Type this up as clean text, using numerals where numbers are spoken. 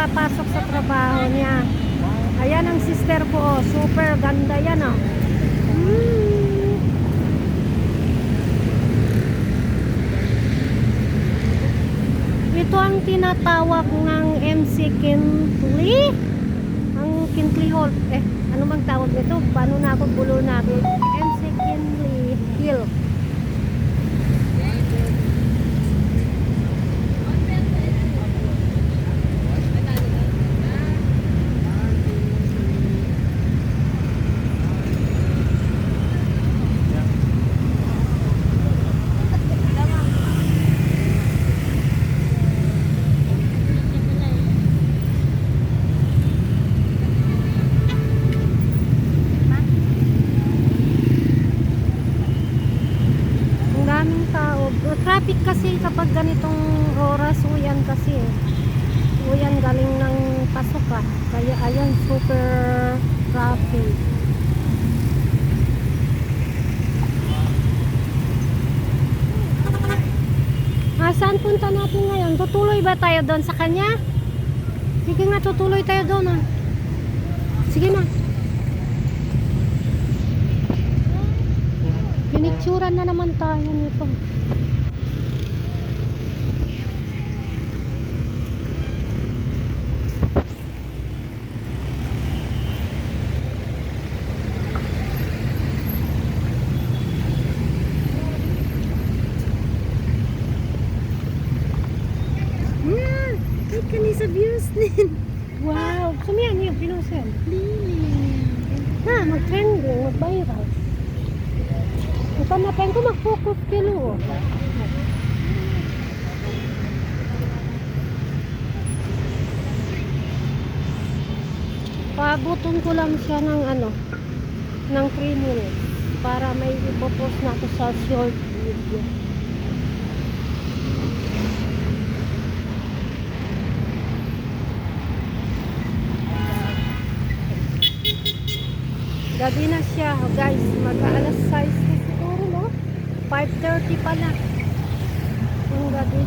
papasok sa trabaho niya. Ayan ang sister ko, oh. Super ganda yan, oh. Ito ang tinatawag ng MC Kintley. Ang Kintley Hall. Ano bang tawag nito? Paano na ako bulo na? MC Kintley Hill. Traffic kasi kapag ganitong oras, uyan kasi uyan galing ng pasok kaya ayan, super traffic. Saan punta natin ngayon? Tutuloy ba tayo doon sa kanya? Sige nga, tutuloy tayo doon sige na. Pinicturan na naman tayo nito. Kanisa views din. Wow, sumiyan yung pinusin. Mag-trending, mag-viral. Napanapan ko mag-focus kilo. Paabutin ko lang siya ng ng 3 minutes para may ipopost na ako sa short video. Gabi na siya, guys. Mag-alas 6 siguro, no? 5:30 pala. Yung gabi.